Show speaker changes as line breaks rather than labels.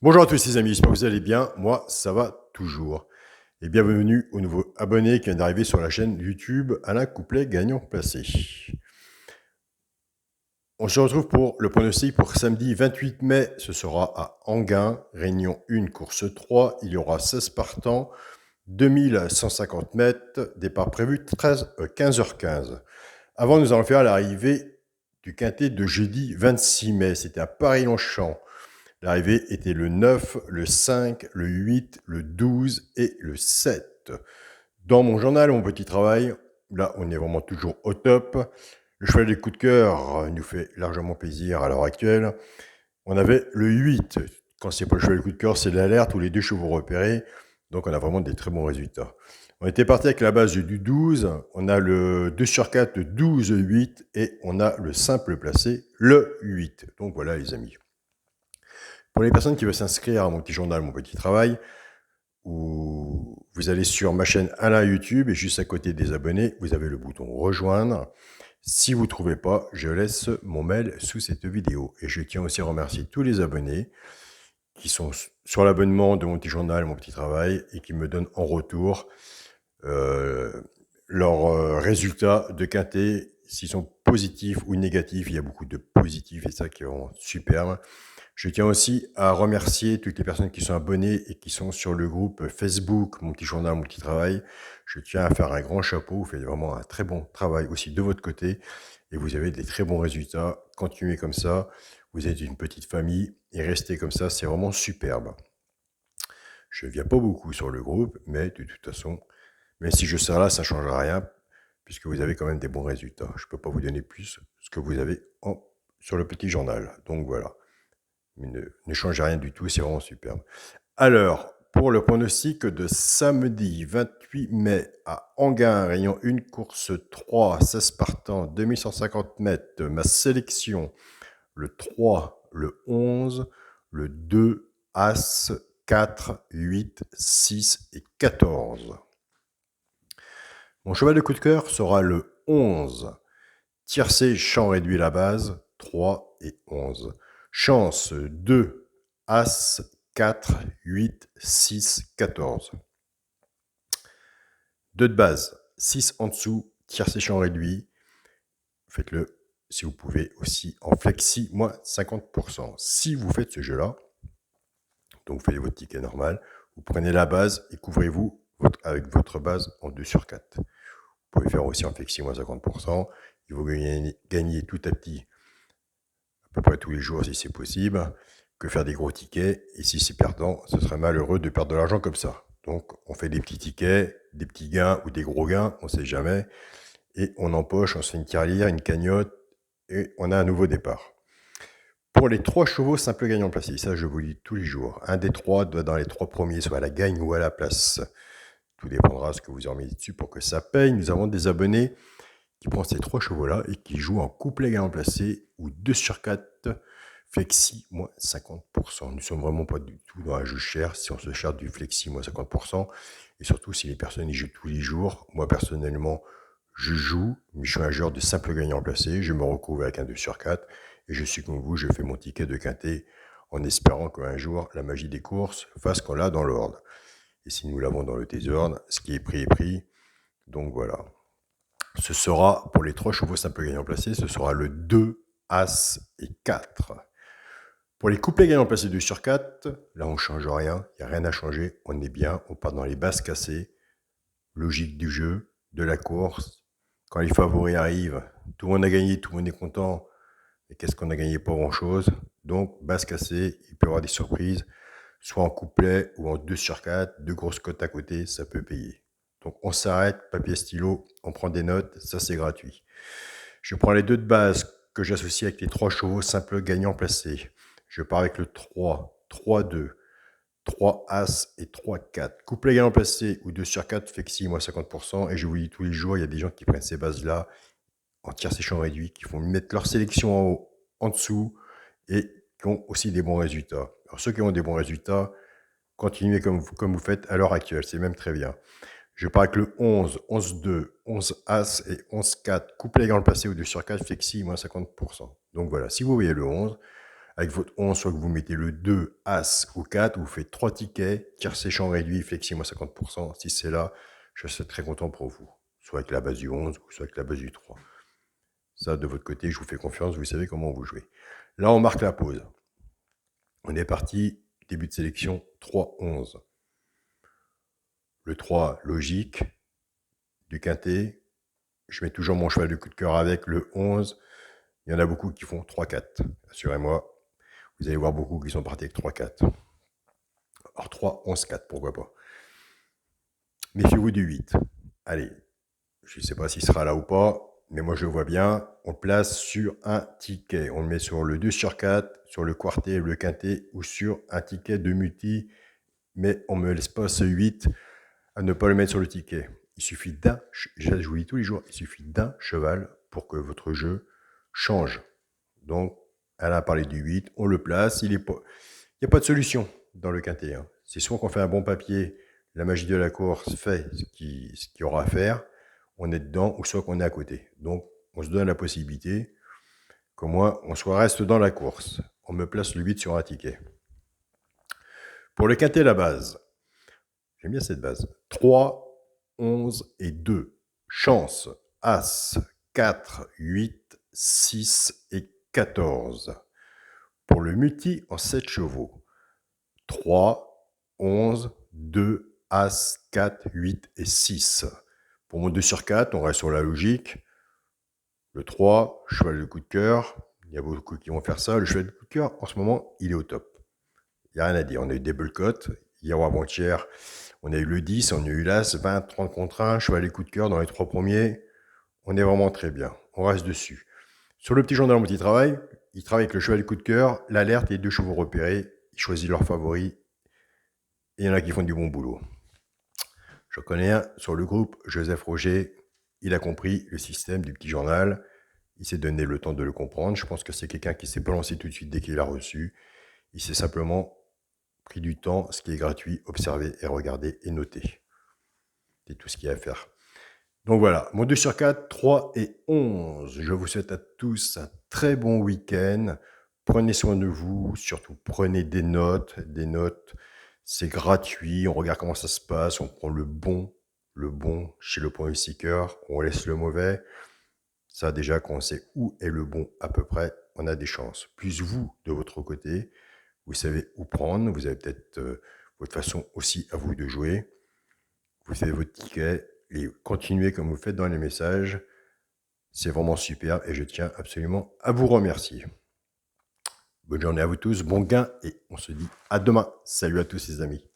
Bonjour à tous les amis, j'espère que vous allez bien. Moi, ça va toujours. Et bienvenue aux nouveaux abonnés qui viennent d'arriver sur la chaîne YouTube Alain Couplet Gagnant Placé. On se retrouve pour le pronostic pour samedi 28 mai. Ce sera à Anguin, Réunion 1, course 3. Il y aura 16 partants, 2150 mètres, départ prévu 15h15. Avant, nous allons faire l'arrivée du quintet de jeudi 26 mai. C'était à Paris-Longchamp. L'arrivée était le 9, le 5, le 8, le 12 et le 7. Dans mon journal, mon petit travail, là, on est vraiment toujours au top. Le cheval des coups de cœur nous fait largement plaisir à l'heure actuelle. On avait le 8. Quand c'est pas le cheval des coups de cœur, c'est l'alerte où les deux chevaux repérés. Donc, on a vraiment des très bons résultats. On était parti avec la base du 12. On a le 2 sur 4, le 12, 8. Et on a le simple placé, le 8. Donc, voilà, les amis. Pour les personnes qui veulent s'inscrire à mon petit journal, mon petit travail, où vous allez sur ma chaîne Alain YouTube et juste à côté des abonnés, vous avez le bouton rejoindre. Si vous ne trouvez pas, je laisse mon mail sous cette vidéo. Et je tiens aussi à remercier tous les abonnés qui sont sur l'abonnement de mon petit journal, mon petit travail, et qui me donnent en retour leurs résultats de quintet, s'ils sont positifs ou négatifs. Il y a beaucoup de positifs et ça qui est vraiment superbe. Je tiens aussi à remercier toutes les personnes qui sont abonnées et qui sont sur le groupe Facebook, mon petit journal, mon petit travail. Je tiens à faire un grand chapeau. Vous faites vraiment un très bon travail aussi de votre côté et vous avez des très bons résultats. Continuez comme ça. Vous êtes une petite famille et restez comme ça. C'est vraiment superbe. Je ne viens pas beaucoup sur le groupe, mais de toute façon, même si je serai là, ça ne changera rien puisque vous avez quand même des bons résultats. Je ne peux pas vous donner plus ce que vous avez sur le petit journal. Donc voilà. Mais ne changez rien du tout, c'est vraiment superbe. Alors, pour le pronostic de samedi 28 mai à Anguin, Réunion 1, course 3, 16 partants, 2150 mètres, ma sélection, le 3, le 11, le 2, As, 4, 8, 6 et 14. Mon cheval de coup de cœur sera le 11. Tiercé, champ réduit la base, 3 et 11. Chance 2, As, 4, 8, 6, 14. 2 de base, 6 en dessous, tiercé champ réduit. Faites-le si vous pouvez aussi en flexi, moins 50%. Si vous faites ce jeu-là, donc vous faites votre ticket normal, vous prenez la base et couvrez-vous avec votre base en 2 sur 4. Vous pouvez faire aussi en flexi, moins 50%. Il faut gagner tout à petit, à peu près tous les jours si c'est possible, que faire des gros tickets. Et si c'est perdant, ce serait malheureux de perdre de l'argent comme ça. Donc on fait des petits tickets, des petits gains ou des gros gains, on ne sait jamais. Et on empoche, on se fait une carrière, une cagnotte, et on a un nouveau départ. Pour les 3 chevaux simples gagnants placés, ça je vous le dis tous les jours, un des 3 doit dans les 3 premiers, soit à la gagne ou à la place. Tout dépendra de ce que vous en mettez dessus pour que ça paye. Nous avons des abonnés qui prennent ces 3 chevaux-là et qui jouent en couplet gagnant placé ou 2 sur 4, flexi, moins 50%. Nous ne sommes vraiment pas du tout dans un jeu cher si on se charge du flexi, moins 50%. Et surtout si les personnes y jouent tous les jours. Moi personnellement, je joue, mais je suis un joueur de simple gagnant placé. Je me recouvre avec un 2 sur 4 et je suis comme vous, je fais mon ticket de quintet en espérant qu'un jour la magie des courses fasse qu'on l'a dans l'ordre. Et si nous l'avons dans le désordre, ce qui est pris est pris. Donc voilà. Ce sera, pour les 3 chevaux simples gagnants placés, ce sera le 2, As et 4. Pour les couplets gagnants placés 2 sur 4, là on ne change rien, il n'y a rien à changer, on est bien, on part dans les bases cassées, logique du jeu, de la course. Quand les favoris arrivent, tout le monde a gagné, tout le monde est content, et qu'est-ce qu'on a gagné? Pas grand-chose. Donc, base cassée, il peut y avoir des surprises, soit en couplet ou en 2 sur 4, 2 grosses cotes à côté, ça peut payer. Donc on s'arrête, papier stylo, on prend des notes, ça c'est gratuit. Je prends les 2 de base que j'associe avec les 3 chevaux simples gagnants placés. Je pars avec le 3, 3-2, 3 As et 3-4. Couplet gagnant placé ou 2 sur 4, flexi, moins 50%. Et je vous dis tous les jours, il y a des gens qui prennent ces bases-là en tiercé champ réduit, qui font mettre leur sélection en haut, en dessous, et qui ont aussi des bons résultats. Alors ceux qui ont des bons résultats, continuez comme vous faites à l'heure actuelle, c'est même très bien. Je pars avec le 11, 11-2, 11 As et 11-4. Couplet gagnant placé ou 2 sur 4, flexi, moins 50%. Donc voilà, si vous voyez le 11, Avec votre 11, soit que vous mettez le 2, As ou 4, vous faites 3 tickets, tiercé champ réduit, flexi moins 50%. Si c'est là, je serai très content pour vous. Soit avec la base du 11, ou soit avec la base du 3. Ça, de votre côté, je vous fais confiance, vous savez comment vous jouez. Là, on marque la pause. On est parti, début de sélection, 3-11. Le 3, logique, du quintet. Je mets toujours mon cheval de coup de cœur avec le 11. Il y en a beaucoup qui font 3-4. Assurez-moi, vous allez voir beaucoup qui sont partis avec 3-4. Alors 3, 11, 4, pourquoi pas. Méfiez-vous du 8. Allez, je ne sais pas s'il sera là ou pas, mais moi je le vois bien. On le place sur un ticket. On le met sur le 2 sur 4, sur le quartet, le quintet, ou sur un ticket de multi. Mais on ne me laisse pas ce 8 à ne pas le mettre sur le ticket. Il suffit d'un, je vous dis tous les jours, il suffit d'un cheval pour que votre jeu change. Donc, elle a parlé du 8, on le place, il n'y a pas de solution dans le quintet. Hein. C'est soit qu'on fait un bon papier, la magie de la course fait ce qu'il y aura à faire, on est dedans, ou soit qu'on est à côté. Donc, on se donne la possibilité qu'au moins, on reste dans la course. On me place le 8 sur un ticket. Pour le quintet, la base. J'aime bien cette base. 3, 11 et 2. Chance, As, 4, 8, 6 et 14. Pour le multi en 7 chevaux. 3, 11, 2, As, 4, 8 et 6. Pour mon 2 sur 4, on reste sur la logique. Le 3, cheval de coup de cœur. Il y a beaucoup qui vont faire ça. Le cheval de coup de cœur, en ce moment, il est au top. Il n'y a rien à dire. On a eu des belles cotes. Hier ou avant-hier, on a eu le 10, on a eu l'As, 20, 30 contre 1, cheval de coup de cœur dans les 3 premiers. On est vraiment très bien. On reste dessus. Sur le petit gendarme qui travaille, il travaille avec le cheval de coup de cœur, l'alerte et les 2 chevaux repérés. Il choisit leurs favoris. Et il y en a qui font du bon boulot. Je connais un sur le groupe, Joseph Roger. Il a compris le système du petit journal. Il s'est donné le temps de le comprendre. Je pense que c'est quelqu'un qui s'est pas lancé tout de suite dès qu'il l'a reçu. Il s'est simplement pris du temps, ce qui est gratuit, observer et regarder et noter. C'est tout ce qu'il y a à faire. Donc voilà, mon 2 sur 4, 3 et 11. Je vous souhaite à tous un très bon week-end. Prenez soin de vous, surtout prenez des notes. Des notes, c'est gratuit, on regarde comment ça se passe, on prend le bon chez le point seeker, on laisse le mauvais. Ça déjà, quand on sait où est le bon à peu près, on a des chances. Plus vous, de votre côté, vous savez où prendre, vous avez peut-être votre façon aussi à vous de jouer. Vous savez votre ticket et continuez comme vous faites dans les messages. C'est vraiment super et je tiens absolument à vous remercier. Bonne journée à vous tous, bon gain et on se dit à demain. Salut à tous les amis.